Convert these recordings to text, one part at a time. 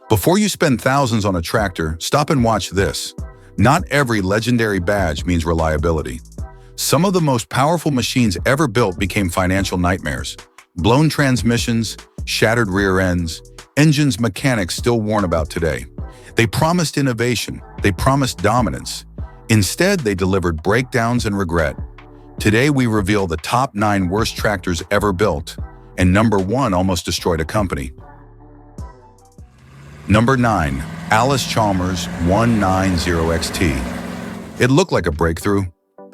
Before you spend thousands on a tractor, stop and watch this. Not every legendary badge means reliability. Some of the most powerful machines ever built became financial nightmares. Blown transmissions, shattered rear ends, engines mechanics still warn about today. They promised innovation, they promised dominance. Instead, they delivered breakdowns and regret. Today, we reveal the top 9 worst tractors ever built, and number 1 almost destroyed a company. Number 9. Allis-Chalmers 190XT. It looked like a breakthrough,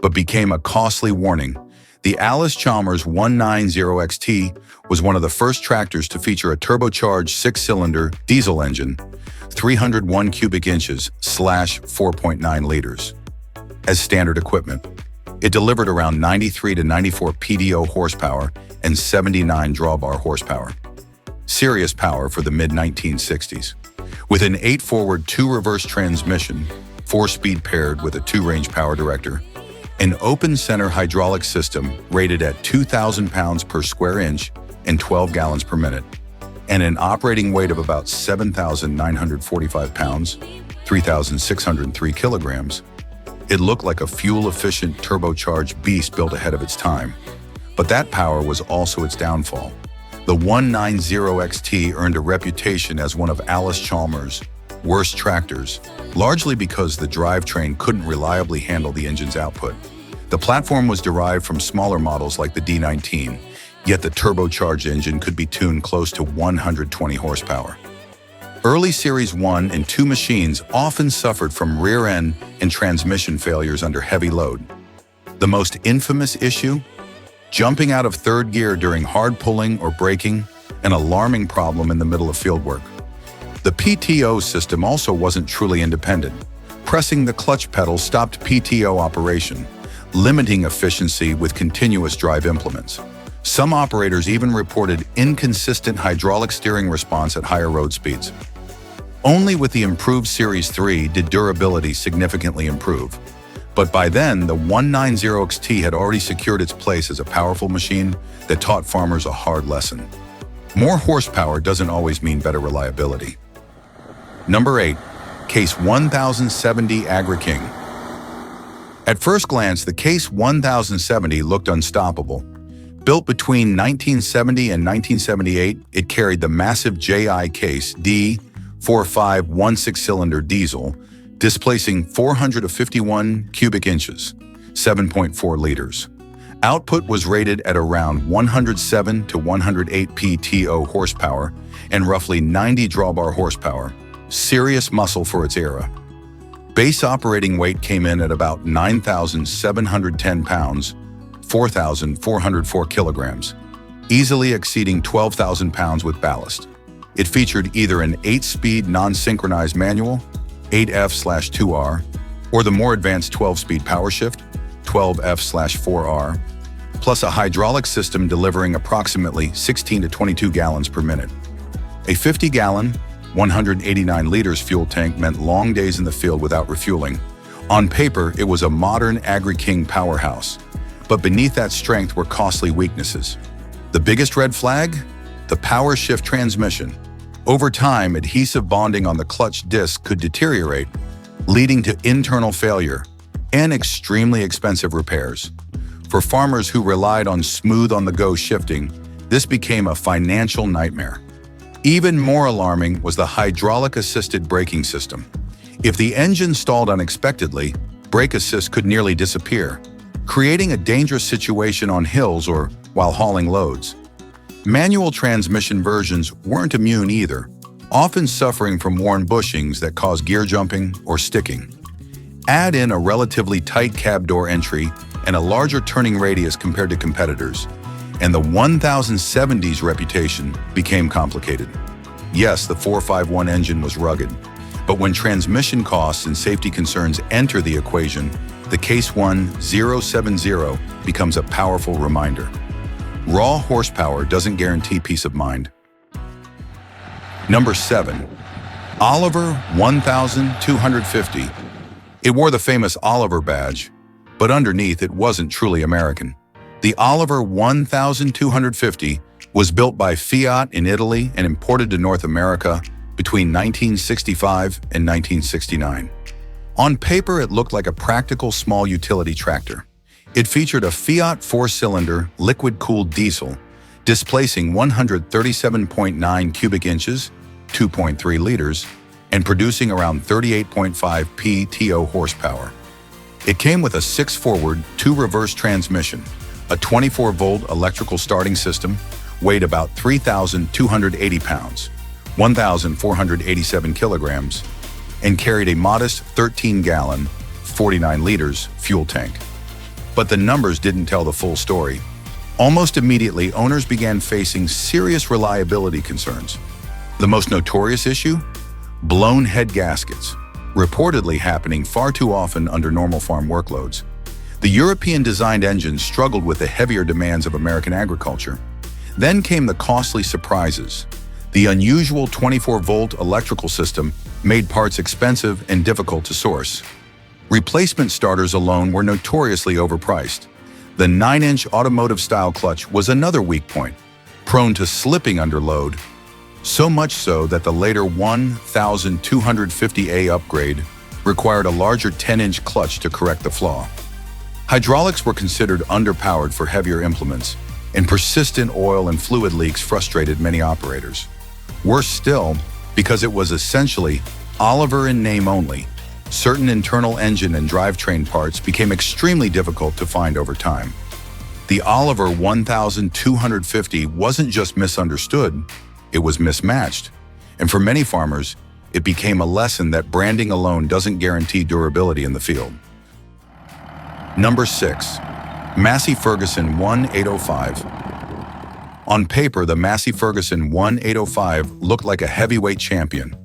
but became a costly warning. The Allis-Chalmers 190XT was one of the first tractors to feature a turbocharged 6-cylinder diesel engine, 301 cubic inches / 4.9 liters. As standard equipment, it delivered around 93 to 94 PDO horsepower and 79 drawbar horsepower. Serious power for the mid-1960s. With an 8-forward, 2-reverse transmission, 4-speed paired with a 2-range power director, an open-center hydraulic system rated at 2,000 pounds per square inch and 12 gallons per minute, and an operating weight of about 7,945 pounds, 3,603 kilograms, it looked like a fuel-efficient, turbocharged beast built ahead of its time. But that power was also its downfall. The 190XT earned a reputation as one of Allis-Chalmers' worst tractors, largely because the drivetrain couldn't reliably handle the engine's output. The platform was derived from smaller models like the D19, yet the turbocharged engine could be tuned close to 120 horsepower. Early Series 1 and 2 machines often suffered from rear end and transmission failures under heavy load. The most infamous issue? Jumping out of third gear during hard pulling or braking, an alarming problem in the middle of fieldwork. The PTO system also wasn't truly independent. Pressing the clutch pedal stopped PTO operation, limiting efficiency with continuous drive implements. Some operators even reported inconsistent hydraulic steering response at higher road speeds. Only with the improved Series 3 did durability significantly improve. But by then, the 190XT had already secured its place as a powerful machine that taught farmers a hard lesson. More horsepower doesn't always mean better reliability. Number 8. Case 1070 Agri King. At first glance, the Case 1070 looked unstoppable. Built between 1970 and 1978, it carried the massive JI Case D 4.5 16-cylinder diesel, displacing 451 cubic inches, 7.4 liters. Output was rated at around 107 to 108 PTO horsepower and roughly 90 drawbar horsepower, serious muscle for its era. Base operating weight came in at about 9,710 pounds, 4,404 kilograms, easily exceeding 12,000 pounds with ballast. It featured either an 8-speed non-synchronized manual, 8F/2R, or the more advanced 12-speed power shift, 12F/4R, plus a hydraulic system delivering approximately 16 to 22 gallons per minute. A 50-gallon, 189 liters fuel tank meant long days in the field without refueling. On paper, it was a modern Agri King powerhouse, but beneath that strength were costly weaknesses. The biggest red flag? The power shift transmission. Over time, adhesive bonding on the clutch disc could deteriorate, leading to internal failure and extremely expensive repairs. For farmers who relied on smooth on-the-go shifting, this became a financial nightmare. Even more alarming was the hydraulic-assisted braking system. If the engine stalled unexpectedly, brake assist could nearly disappear, creating a dangerous situation on hills or while hauling loads. Manual transmission versions weren't immune either, often suffering from worn bushings that caused gear jumping or sticking. Add in a relatively tight cab door entry and a larger turning radius compared to competitors, and the 1070's reputation became complicated. Yes, the 451 engine was rugged, but when transmission costs and safety concerns enter the equation, the Case 1070 becomes a powerful reminder. Raw horsepower doesn't guarantee peace of mind. Number 7. Oliver 1250. It wore the famous Oliver badge, but underneath it wasn't truly American. The Oliver 1250 was built by Fiat in Italy and imported to North America between 1965 and 1969. On paper, it looked like a practical small utility tractor. It featured a Fiat four-cylinder, liquid-cooled diesel, displacing 137.9 cubic inches, 2.3 liters, and producing around 38.5 PTO horsepower. It came with a 6-forward, 2-reverse transmission, a 24-volt electrical starting system, weighed about 3,280 pounds, 1,487 kilograms, and carried a modest 13-gallon, 49 liters fuel tank. But the numbers didn't tell the full story. Almost immediately, owners began facing serious reliability concerns. The most notorious issue? Blown head gaskets, reportedly happening far too often under normal farm workloads. The European-designed engines struggled with the heavier demands of American agriculture. Then came the costly surprises. The unusual 24-volt electrical system made parts expensive and difficult to source. Replacement starters alone were notoriously overpriced. The 9-inch automotive-style clutch was another weak point, prone to slipping under load, so much so that the later 1250A upgrade required a larger 10-inch clutch to correct the flaw. Hydraulics were considered underpowered for heavier implements, and persistent oil and fluid leaks frustrated many operators. Worse still, because it was essentially Oliver in name only, certain internal engine and drivetrain parts became extremely difficult to find over time. The Oliver 1250 wasn't just misunderstood, it was mismatched. And for many farmers, it became a lesson that branding alone doesn't guarantee durability in the field. Number 6. Massey Ferguson 1805. On paper, the Massey Ferguson 1805 looked like a heavyweight champion.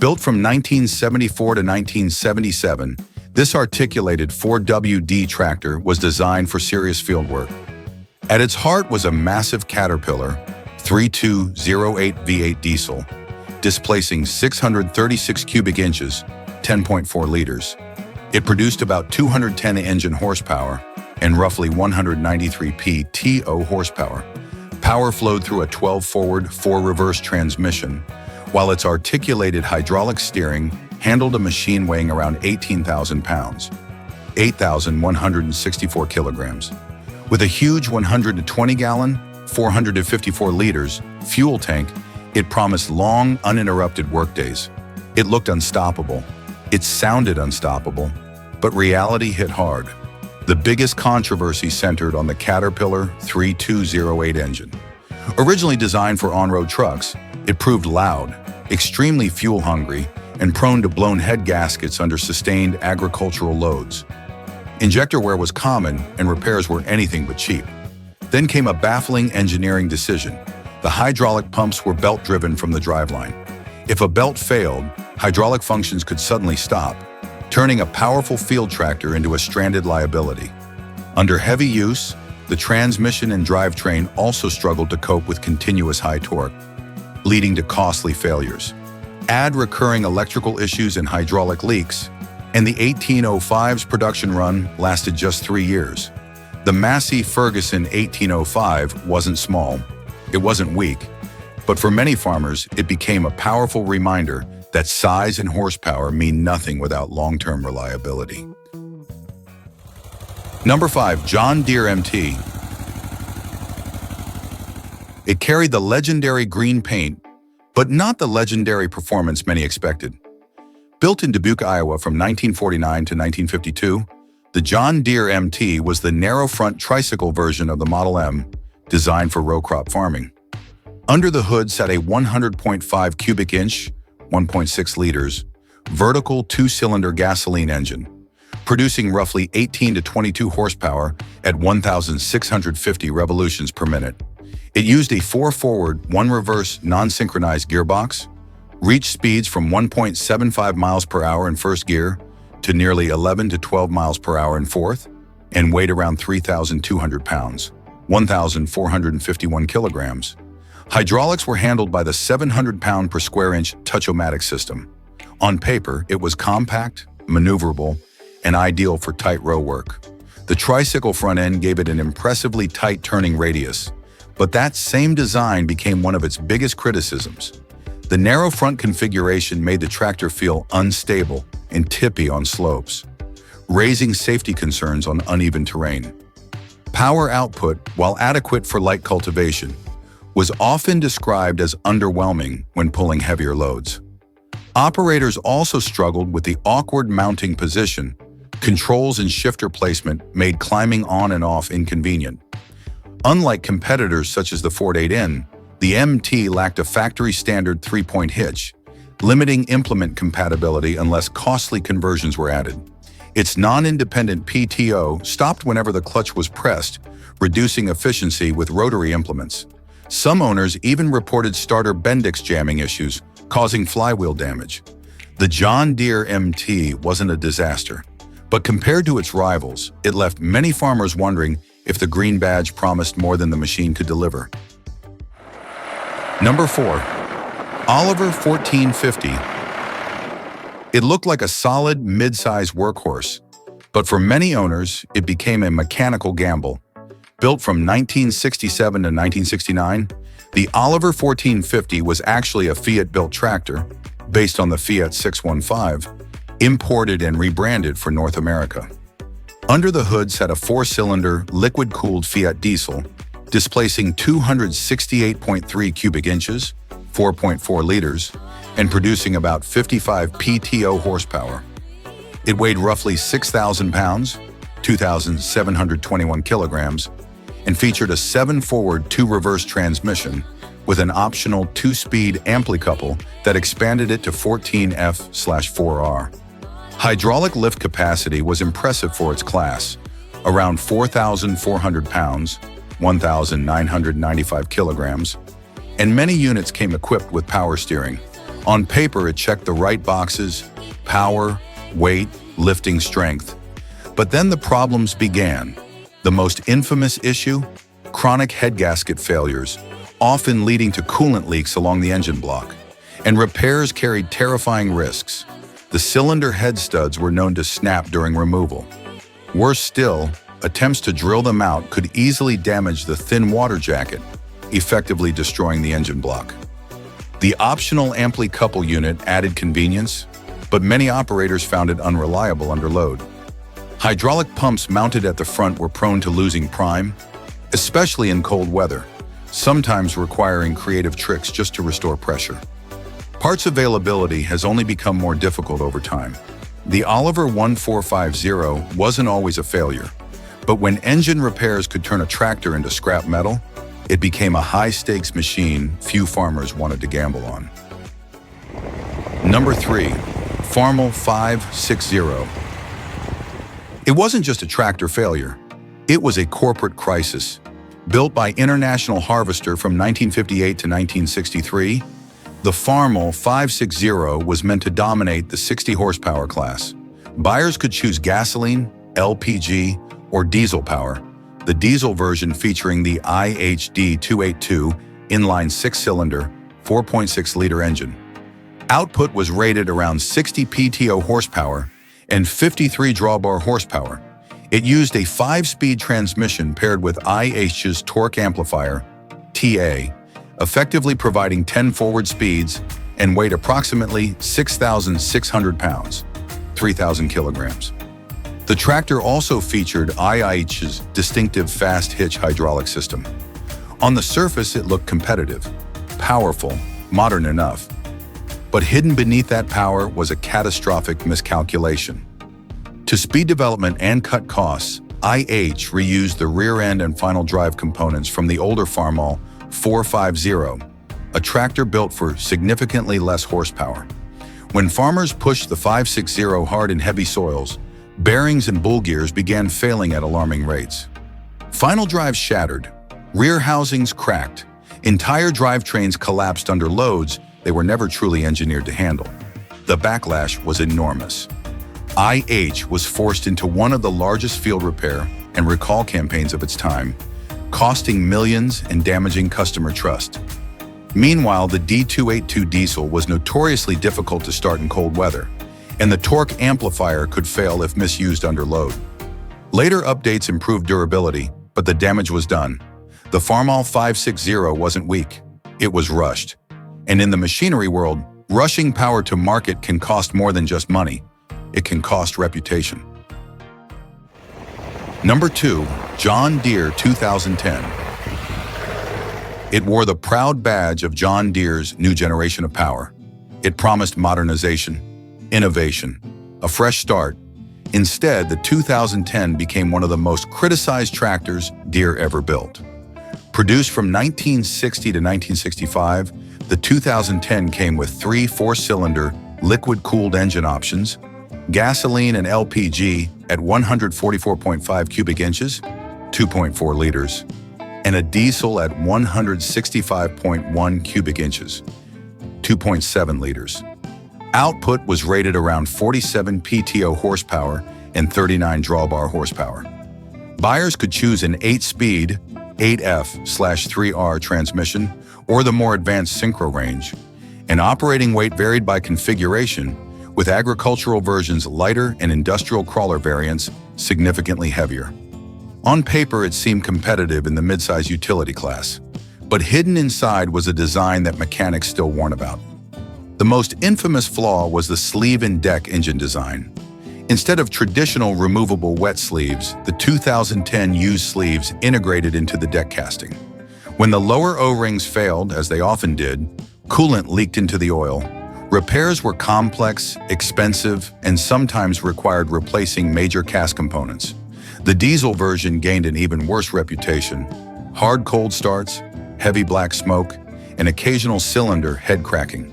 Built from 1974 to 1977, this articulated 4WD tractor was designed for serious field work. At its heart was a massive Caterpillar 3208 V8 diesel, displacing 636 cubic inches, 10.4 liters. It produced about 210 engine horsepower and roughly 193 PTO horsepower. Power flowed through a 12-forward, 4-reverse transmission, while its articulated hydraulic steering handled a machine weighing around 18,000 pounds, 8,164 kilograms. With a huge 120-gallon, 454 liters fuel tank, it promised long, uninterrupted workdays. It looked unstoppable. It sounded unstoppable, but reality hit hard. The biggest controversy centered on the Caterpillar 3208 engine. Originally designed for on-road trucks, it proved loud, extremely fuel-hungry, and prone to blown head gaskets under sustained agricultural loads. Injector wear was common, and repairs were anything but cheap. Then came a baffling engineering decision. The hydraulic pumps were belt-driven from the driveline. If a belt failed, hydraulic functions could suddenly stop, turning a powerful field tractor into a stranded liability. Under heavy use, the transmission and drivetrain also struggled to cope with continuous high torque, leading to costly failures. Add recurring electrical issues and hydraulic leaks, and the 1805's production run lasted just 3 years. The Massey Ferguson 1805 wasn't small, it wasn't weak, but for many farmers, it became a powerful reminder that size and horsepower mean nothing without long-term reliability. Number 5. John Deere MT. It carried the legendary green paint, but not the legendary performance many expected. Built in Dubuque, Iowa from 1949 to 1952, the John Deere MT was the narrow-front tricycle version of the Model M, designed for row crop farming. Under the hood sat a 100.5 cubic inch, 1.6 liters, vertical 2-cylinder gasoline engine, producing roughly 18 to 22 horsepower at 1,650 revolutions per minute. It used a 4-forward, 1-reverse non-synchronized gearbox, reached speeds from 1.75 miles per hour in first gear to nearly 11 to 12 miles per hour in fourth, and weighed around 3,200 pounds, 1,451 kilograms. Hydraulics were handled by the 700-pound per square inch Touch-O-Matic system. On paper, it was compact, maneuverable, and ideal for tight row work. The tricycle front end gave it an impressively tight turning radius, but that same design became one of its biggest criticisms. The narrow front configuration made the tractor feel unstable and tippy on slopes, raising safety concerns on uneven terrain. Power output, while adequate for light cultivation, was often described as underwhelming when pulling heavier loads. Operators also struggled with the awkward mounting position. Controls and shifter placement made climbing on and off inconvenient. Unlike competitors such as the Ford 8N, the MT lacked a factory-standard three-point hitch, limiting implement compatibility unless costly conversions were added. Its non-independent PTO stopped whenever the clutch was pressed, reducing efficiency with rotary implements. Some owners even reported starter Bendix jamming issues, causing flywheel damage. The John Deere MT wasn't a disaster, but compared to its rivals, it left many farmers wondering if the green badge promised more than the machine could deliver. Number 4. Oliver 1450. It looked like a solid, mid-size workhorse, but for many owners, it became a mechanical gamble. Built from 1967 to 1969, the Oliver 1450 was actually a Fiat-built tractor, based on the Fiat 615, imported and rebranded for North America. Under the hood sat a 4-cylinder, liquid-cooled Fiat diesel, displacing 268.3 cubic inches, 4.4 liters, and producing about 55 PTO horsepower. It weighed roughly 6,000 pounds, 2,721 kilograms, and featured a 7-forward, 2-reverse transmission with an optional 2-speed ampli-couple that expanded it to 14F/4R. Hydraulic lift capacity was impressive for its class, around 4,400 pounds, 1,995 kilograms, and many units came equipped with power steering. On paper, it checked the right boxes: power, weight, lifting strength. But then the problems began. The most infamous issue? Chronic head gasket failures, often leading to coolant leaks along the engine block. And repairs carried terrifying risks. The cylinder head studs were known to snap during removal. Worse still, attempts to drill them out could easily damage the thin water jacket, effectively destroying the engine block. The optional ampli-couple unit added convenience, but many operators found it unreliable under load. Hydraulic pumps mounted at the front were prone to losing prime, especially in cold weather, sometimes requiring creative tricks just to restore pressure. Parts availability has only become more difficult over time. The Oliver 1450 wasn't always a failure, but when engine repairs could turn a tractor into scrap metal, it became a high-stakes machine few farmers wanted to gamble on. Number 3. Farmall 560. It wasn't just a tractor failure. It was a corporate crisis. Built by International Harvester from 1958 to 1963, the Farmall 560 was meant to dominate the 60-horsepower class. Buyers could choose gasoline, LPG, or diesel power, the diesel version featuring the IHD 282 inline 6-cylinder, 4.6-liter engine. Output was rated around 60 PTO horsepower and 53 drawbar horsepower. It used a 5-speed transmission paired with IH's torque amplifier, TA, effectively providing 10 forward speeds and weighed approximately 6,600 pounds, 3,000 kilograms. The tractor also featured IH's distinctive fast hitch hydraulic system. On the surface, it looked competitive, powerful, modern enough. But hidden beneath that power was a catastrophic miscalculation. To speed development and cut costs, IH reused the rear end and final drive components from the older Farmall 450, a tractor built for significantly less horsepower. When farmers pushed the 560 hard in heavy soils, bearings and bull gears began failing at alarming rates. Final drives shattered, rear housings cracked, entire drivetrains collapsed under loads they were never truly engineered to handle. The backlash was enormous. IH was forced into one of the largest field repair and recall campaigns of its time, costing millions and damaging customer trust. Meanwhile, the D282 diesel was notoriously difficult to start in cold weather, and the torque amplifier could fail if misused under load. Later updates improved durability, but the damage was done. The Farmall 560 wasn't weak. It was rushed. And in the machinery world, rushing power to market can cost more than just money. It can cost reputation. Number 2, John Deere 2010. It wore the proud badge of John Deere's new generation of power. It promised modernization, innovation, a fresh start. Instead, the 2010 became one of the most criticized tractors Deere ever built. Produced from 1960 to 1965, the 2010 came with 3 4-cylinder liquid-cooled engine options, gasoline and LPG at 144.5 cubic inches, 2.4 liters, and a diesel at 165.1 cubic inches, 2.7 liters. Output was rated around 47 PTO horsepower and 39 drawbar horsepower. Buyers could choose an 8-speed 8F/3R transmission or the more advanced synchro range, and operating weight varied by configuration, with agricultural versions lighter and industrial crawler variants significantly heavier. On paper, it seemed competitive in the midsize utility class, but hidden inside was a design that mechanics still warn about. The most infamous flaw was the sleeve and deck engine design. Instead of traditional removable wet sleeves, the 2010 used sleeves integrated into the deck casting. When the lower O-rings failed, as they often did, coolant leaked into the oil. Repairs were complex, expensive, and sometimes required replacing major cast components. The diesel version gained an even worse reputation: hard cold starts, heavy black smoke, and occasional cylinder head cracking.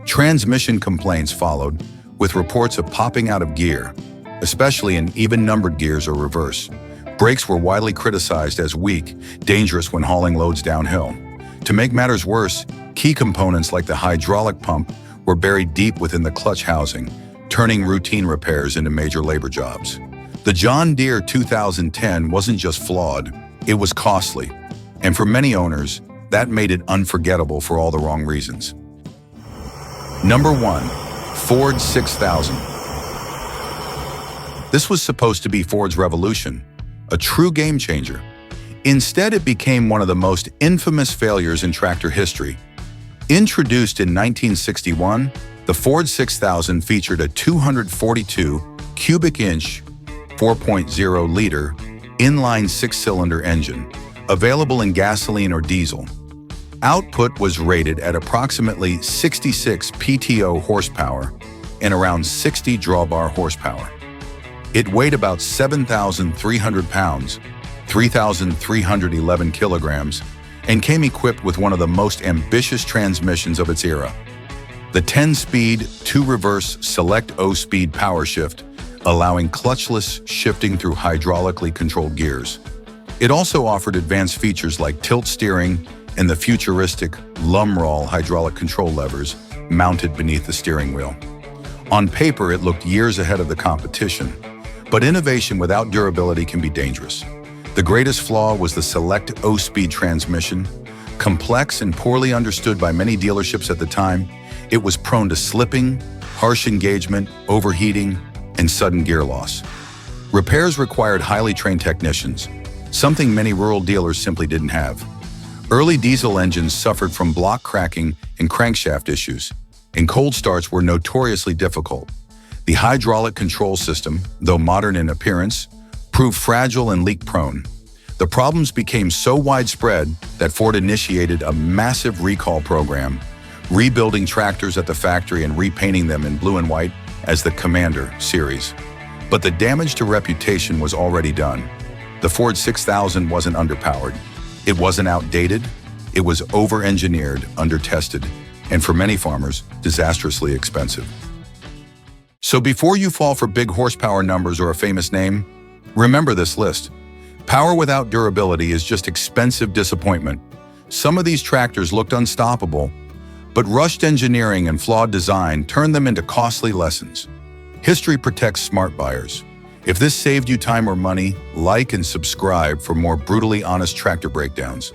Transmission complaints followed, with reports of popping out of gear, especially in even-numbered gears or reverse. Brakes were widely criticized as weak, dangerous when hauling loads downhill. To make matters worse, key components like the hydraulic pump were buried deep within the clutch housing, turning routine repairs into major labor jobs. The John Deere 2010 wasn't just flawed, it was costly. And for many owners, that made it unforgettable for all the wrong reasons. Number 1. Ford 6000. This was supposed to be Ford's revolution, a true game changer. Instead, it became one of the most infamous failures in tractor history. Introduced in 1961, the Ford 6000 featured a 242 cubic inch, 4.0-liter, inline 6-cylinder engine, available in gasoline or diesel. Output was rated at approximately 66 PTO horsepower and around 60 drawbar horsepower. It weighed about 7,300 pounds, 3,311 kilograms, and came equipped with one of the most ambitious transmissions of its era. The 10-speed, 2-reverse Select O-Speed power shift, allowing clutchless shifting through hydraulically controlled gears. It also offered advanced features like tilt steering and the futuristic Lumroll hydraulic control levers mounted beneath the steering wheel. On paper, it looked years ahead of the competition, but innovation without durability can be dangerous. The greatest flaw was the Select O-Speed transmission. Complex and poorly understood by many dealerships at the time, it was prone to slipping, harsh engagement, overheating, and sudden gear loss. Repairs required highly trained technicians, something many rural dealers simply didn't have. Early diesel engines suffered from block cracking and crankshaft issues, and cold starts were notoriously difficult. The hydraulic control system, though modern in appearance, proved fragile and leak-prone. The problems became so widespread that Ford initiated a massive recall program, rebuilding tractors at the factory and repainting them in blue and white as the Commander series. But the damage to reputation was already done. The Ford 6000 wasn't underpowered. It wasn't outdated. It was over-engineered, under-tested, and for many farmers, disastrously expensive. So before you fall for big horsepower numbers or a famous name, remember this list. Power without durability is just expensive disappointment. Some of these tractors looked unstoppable, but rushed engineering and flawed design turned them into costly lessons. History protects smart buyers. If this saved you time or money, like and subscribe for more brutally honest tractor breakdowns.